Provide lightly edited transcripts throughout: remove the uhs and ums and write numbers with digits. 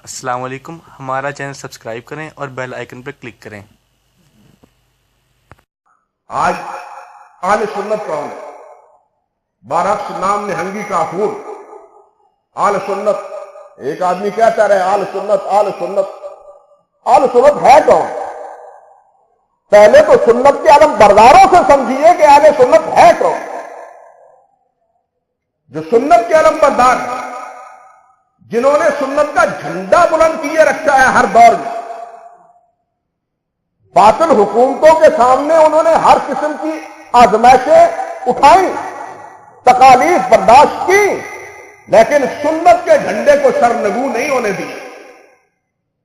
السلام علیکم، ہمارا چینل سبسکرائب کریں اور بیل آئیکن پر کلک کریں۔ آج اہل سنت کون ہے؟ برعکس نام نہنگی کافور اہل سنت۔ ایک آدمی کہتا رہے اہل سنت اہل سنت، اہل سنت ہے کون؟ پہلے تو سنت کے علم برداروں سے سمجھیے کہ اہل سنت ہے کون؟ جو سنت کے علم بردار ہیں، جنہوں نے سنت کا جھنڈا بلند کیے رکھا ہے ہر دور میں، باطل حکومتوں کے سامنے انہوں نے ہر قسم کی آزمائشیں اٹھائیں، تکالیف برداشت کی، لیکن سنت کے جھنڈے کو سرنگو نہیں ہونے دیا۔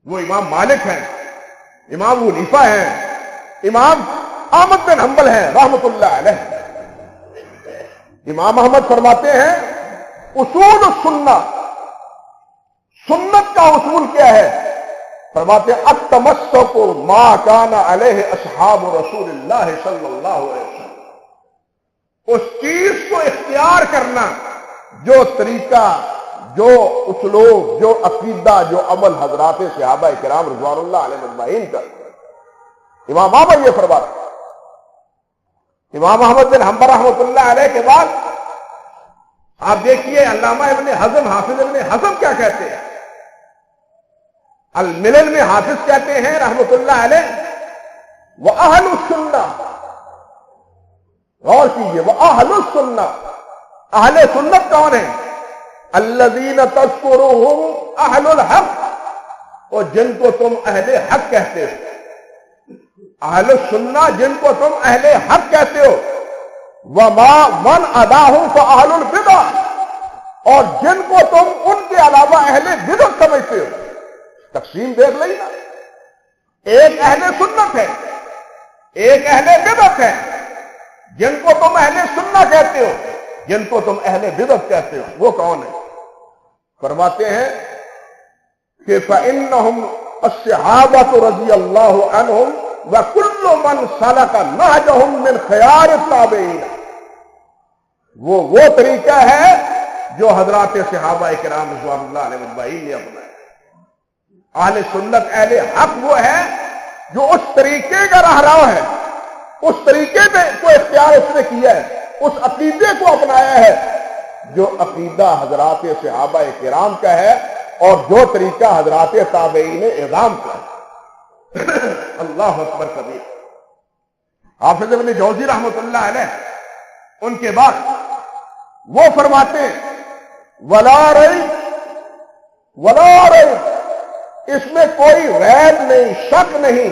وہ امام مالک ہیں، امام ابو حنیفہ ہیں، امام احمد بن حنبل ہیں رحمت اللہ علیہ۔ امام احمد فرماتے ہیں اصول السنت، سنت کا اصول کیا ہے؟ فرماتے ہیں التمسک ما کان علیہ اصحاب رسول اللہ صلی اللہ علیہ وسلم، اس چیز کو اختیار کرنا جو طریقہ، جو اسلوب، جو عقیدہ، جو عمل حضرات صحابہ کرام رضوان اللہ علیہ اجمعین کا۔ امام احمد یہ فرماتے ہیں۔ امام احمد بن حنبل رحمۃ اللہ علیہ کے بعد آپ دیکھیے علامہ ابن حزم، حافظ ابن حزم کیا کہتے ہیں؟ الملل میں حافظ کہتے ہیں رحمۃ اللہ علیہ وَأَهْلُ السُّنَّةِ، غور کیجئے، وَأَهْلُ السُّنَّةِ، اہل سنت کون ہیں؟ الَّذِينَ تَذْكُرُهُمْ أَهْلُ الْحَقِّ، اور جن کو تم اہل حق کہتے ہو۔ اہل سنہ جن کو تم اہل حق کہتے ہو، وَمَا مَنْ أَدَاهُمْ فَأَهْلُ الْبِدْعَةِ، اور جن کو تم ان کے علاوہ اہل بدعت سمجھتے ہو۔ تقسیم دیکھ لئی نا، ایک اہل سنت ہے، ایک اہل بدعت ہے۔ جن کو تم اہل سنت کہتے ہو، جن کو تم اہل بدعت کہتے ہو، وہ کون ہے؟ فرماتے ہیں کہ فَإِنَّهُمْ الصحابة رضی اللہ عنہم وَكُلُّ مَنْ سَلَكَ نَهْجَهُمْ مِنْ خِيَارِ التَّابِعِينَ، وہ طریقہ ہے جو حضرات صحابہ کرام رضوان اللہ علیہ اجمعین نے اپنایا۔ اہل سنت، اہل حق وہ ہے جو اس طریقے کا رہنما ہے، اس طریقے کو اختیار اس نے کیا ہے، اس عقیدے کو اپنایا ہے جو عقیدہ حضرات صحابہ کرام کا ہے اور جو طریقہ حضرات تابعین اعظام کا ہے۔ اللہ اکبر کبیر۔ حافظ ابن جوزی رحمۃ اللہ علیہ ان کے بعد وہ فرماتے ہیں ولا ریب، اس میں کوئی ریب نہیں، شک نہیں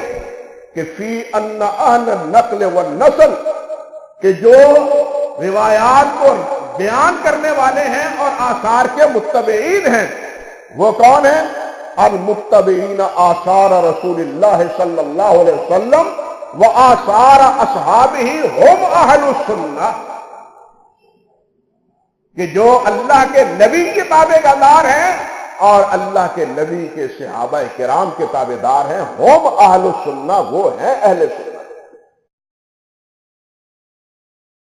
کہ فی ان اہل النقل والنسل، کہ جو روایات کو بیان کرنے والے ہیں اور آثار کے متبعین ہیں، وہ کون ہیں؟ المتبعین آثار رسول اللہ صلی اللہ علیہ وسلم و آثار اصحابہ ہم اہل السنہ، کہ جو اللہ کے نبی کے تابع دار ہیں اور اللہ کے نبی کے صحابہ کرام کے تابع دار ہیں، ہم اہل السنہ، وہ ہیں اہل سنہ۔